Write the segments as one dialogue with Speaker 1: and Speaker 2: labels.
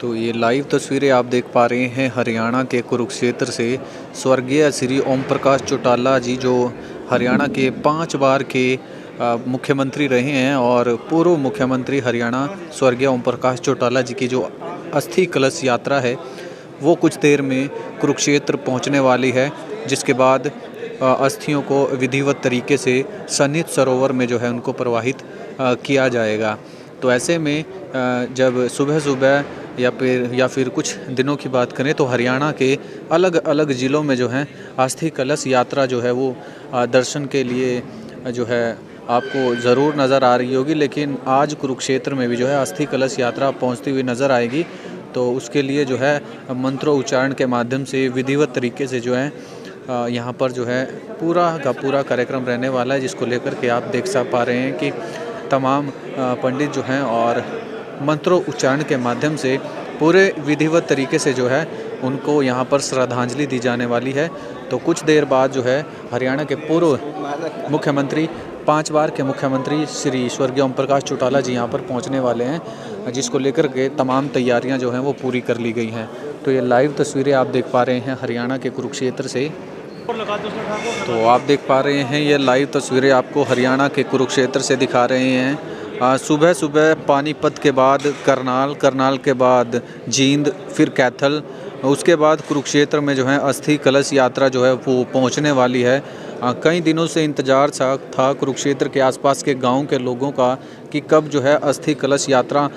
Speaker 1: तो ये लाइव तस्वीरें आप देख पा रहे हैं हरियाणा के कुरुक्षेत्र से। स्वर्गीय श्री ओम प्रकाश चौटाला जी जो हरियाणा के 5 बार के मुख्यमंत्री रहे हैं और पूर्व मुख्यमंत्री हरियाणा स्वर्गीय ओम प्रकाश चौटाला जी की जो अस्थि कलश यात्रा है वो कुछ देर में कुरुक्षेत्र पहुंचने वाली है, जिसके बाद अस्थियों को विधिवत तरीके से सन्निध सरोवर में जो है उनको प्रवाहित किया जाएगा। तो ऐसे में जब सुबह सुबह या फिर कुछ दिनों की बात करें तो हरियाणा के अलग अलग ज़िलों में जो है अस्थि कलश यात्रा जो है वो दर्शन के लिए जो है आपको ज़रूर नज़र आ रही होगी। लेकिन आज कुरुक्षेत्र में भी जो है अस्थि कलश यात्रा पहुंचती हुई नज़र आएगी। तो उसके लिए जो है मंत्रोच्चारण के माध्यम से विधिवत तरीके से जो है यहाँ पर जो है पूरा का पूरा कार्यक्रम रहने वाला है, जिसको लेकर के आप देख पा रहे हैं कि तमाम पंडित जो हैं और मंत्रोच्चारण के माध्यम से पूरे विधिवत तरीके से जो है उनको यहाँ पर श्रद्धांजलि दी जाने वाली है। तो कुछ देर बाद जो है हरियाणा के पूर्व मुख्यमंत्री 5 बार के मुख्यमंत्री श्री स्वर्गीय ओम प्रकाश चौटाला जी यहाँ पर पहुँचने वाले हैं, जिसको लेकर के तमाम तैयारियाँ जो हैं वो पूरी कर ली गई हैं। तो ये लाइव तस्वीरें आप देख पा रहे हैं हरियाणा के कुरुक्षेत्र से। तो आप देख पा रहे हैं ये लाइव तस्वीरें आपको हरियाणा के कुरुक्षेत्र से दिखा रहे हैं। सुबह सुबह पानीपत के बाद करनाल के बाद जींद, फिर कैथल, उसके बाद कुरुक्षेत्र में जो है अस्थि कलश यात्रा जो है वो पहुंचने वाली है। कई दिनों से इंतज़ार था कुरुक्षेत्र के आसपास के गांव के लोगों का कि कब जो है अस्थि कलश यात्रा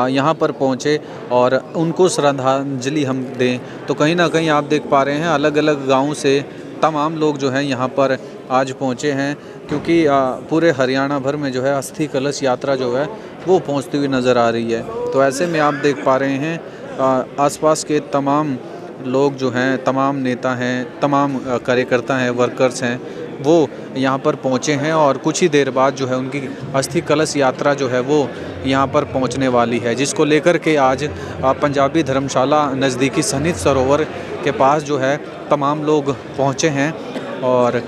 Speaker 1: यहां पर पहुंचे और उनको श्रद्धांजलि हम दें। तो कहीं ना कहीं आप देख पा रहे हैं अलग अलग गाँव से तमाम लोग जो हैं यहाँ पर आज पहुँचे हैं, क्योंकि पूरे हरियाणा भर में जो है अस्थि कलश यात्रा जो है वो पहुँचती हुई नज़र आ रही है। तो ऐसे में आप देख पा रहे हैं आसपास के तमाम लोग जो हैं, तमाम नेता हैं, तमाम कार्यकर्ता हैं, वर्कर्स हैं, वो यहाँ पर पहुँचे हैं और कुछ ही देर बाद जो है उनकी अस्थि कलश यात्रा जो है वो यहाँ पर पहुँचने वाली है, जिसको लेकर के आज पंजाबी धर्मशाला नज़दीकी सन्निध सरोवर के पास जो है तमाम लोग पहुँचे हैं। और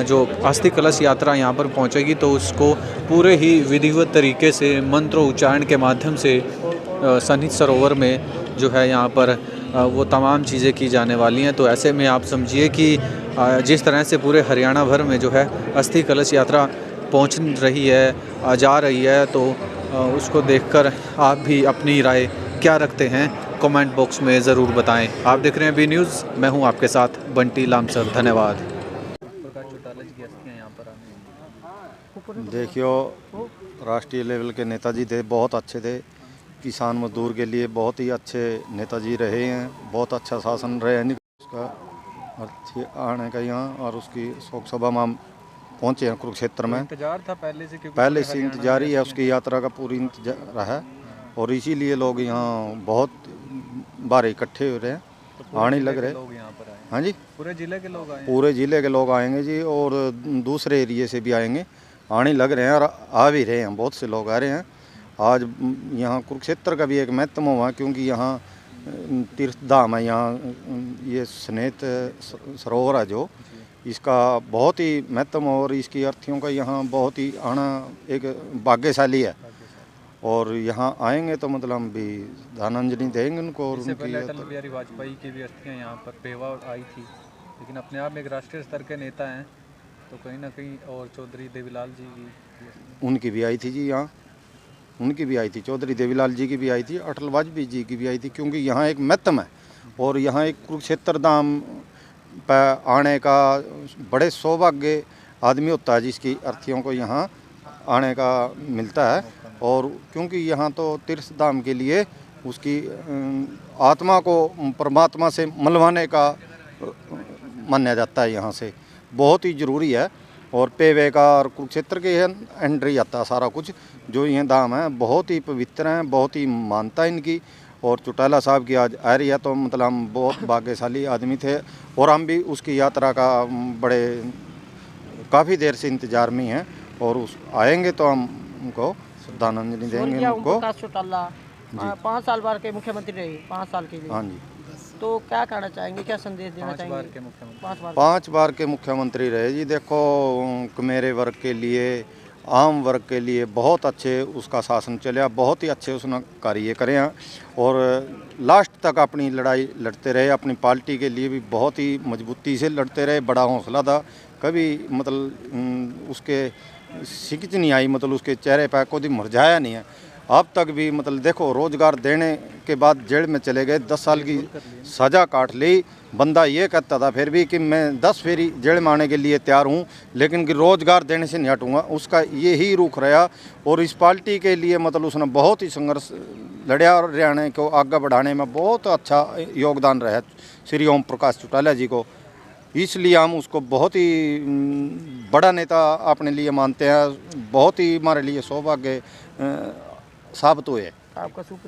Speaker 1: जो अस्थि कलश यात्रा यहाँ पर पहुँचेगी तो उसको पूरे ही विधिवत तरीके से मंत्रोच्चारण के माध्यम से सन्निध सरोवर में जो है यहाँ पर वो तमाम चीज़ें की जाने वाली हैं। तो ऐसे में आप समझिए कि जिस तरह से पूरे हरियाणा भर में जो है अस्थि कलश यात्रा पहुँच रही है, जा रही है, तो उसको देखकर आप भी अपनी राय क्या रखते हैं कमेंट बॉक्स में ज़रूर बताएं। आप देख रहे हैं बी न्यूज़, मैं हूं आपके साथ बंटी लामसर। धन्यवाद।
Speaker 2: देखियो, राष्ट्रीय लेवल के नेताजी थे, बहुत अच्छे थे, किसान मजदूर के लिए बहुत ही अच्छे नेताजी रहे हैं, बहुत अच्छा शासन रहे हैं। उसका आने का यहाँ और उसकी शोक सभा में हम पहुँचे हैं कुरुक्षेत्र में।
Speaker 1: इंतजार था
Speaker 2: पहले से इंतजार ही है, उसकी यात्रा का पूरी इंतजार है और इसीलिए लोग यहाँ बहुत बार इकट्ठे हो रहे हैं,
Speaker 1: तो
Speaker 2: आने लग रहे। हाँ जी,
Speaker 1: पूरे ज़िले के लोग आए,
Speaker 2: पूरे ज़िले के लोग आएंगे जी, और दूसरे एरिए से भी आएंगे, आने लग रहे हैं और आ भी रहे हैं, बहुत से लोग आ रहे हैं। आज यहाँ कुरुक्षेत्र का भी एक महत्व हुआ, क्योंकि यहाँ तीर्थ धाम है, यहाँ ये स्नेत सरोवर है जो, इसका बहुत ही महत्व और इसकी अर्थियों का यहाँ बहुत ही आना एक भाग्यशाली है। और यहाँ आएंगे तो मतलब हम भी श्रद्धांजलि देंगे उनको। और
Speaker 1: उनकी अटल बिहारी वाजपेयी की भी अस्थियाँ यहाँ पर पेवा आई थी, लेकिन अपने आप में एक राष्ट्रीय स्तर के नेता हैं, तो कहीं ना कहीं, और चौधरी देवीलाल जी की
Speaker 2: उनकी भी आई थी जी, यहाँ उनकी भी आई थी, चौधरी देवीलाल जी की भी आई थी, अटल वाजपेयी जी की भी आई थी, क्योंकि यहाँ एक महत्व है। और यहाँ एक कुरुक्षेत्र धाम पर आने का बड़े सौभाग्य आदमी होता है जिसकी अर्थियों को यहाँ आने का मिलता है। और क्योंकि यहाँ तो तीर्थ धाम के लिए उसकी आत्मा को परमात्मा से मिलवाने का माना जाता है, यहाँ से बहुत ही ज़रूरी है। और पेवे का और कुरुक्षेत्र के अंडर ही आता है सारा कुछ, जो ये धाम है बहुत ही पवित्र हैं, बहुत ही मानता है इनकी। और चौटाला साहब की आज आ रही है, तो मतलब हम बहुत भाग्यशाली आदमी थे और हम भी उसकी यात्रा का बड़े काफ़ी देर से इंतज़ार में हैं, और उस आएंगे तो हम उनको श्रद्धांजलि देंगे उनको।
Speaker 3: 5 साल बार के मुख्यमंत्री रहे, 5 साल के लिए।
Speaker 2: हाँ जी,
Speaker 3: तो क्या कहना चाहेंगे, क्या संदेश देना चाहेंगे?
Speaker 2: 5 बार के मुख्यमंत्री रहे जी। देखो, मेरे वर्ग के लिए आम वर्ग के लिए बहुत अच्छे उसका शासन चलिया, बहुत ही अच्छे उसने कार्य करे हैं और लास्ट तक अपनी लड़ाई लड़ते रहे। अपनी पार्टी के लिए भी बहुत ही मजबूती से लड़ते रहे, बड़ा हौसला था, कभी मतलब उसके सिकच नहीं आई, मतलब उसके चेहरे पर कोई मुरझाया नहीं है। अब तक भी मतलब देखो, रोजगार देने के बाद जेल में चले गए, 10 साल की सज़ा काट ली। बंदा ये कहता था फिर भी कि मैं 10 फेरी जेल में आने के लिए तैयार हूँ, लेकिन कि रोजगार देने से नहीं हटूँगा। उसका ये ही रुख रहा और इस पार्टी के लिए मतलब उसने बहुत ही संघर्ष लड़ा और हरियाणा को आगे बढ़ाने में बहुत अच्छा योगदान रहा श्री ओम प्रकाश चौटाला जी को। इसलिए हम उसको बहुत ही बड़ा नेता अपने लिए मानते हैं। बहुत ही हमारे लिए सौभाग्य साबित हुए।
Speaker 3: आपका शुक्रिया।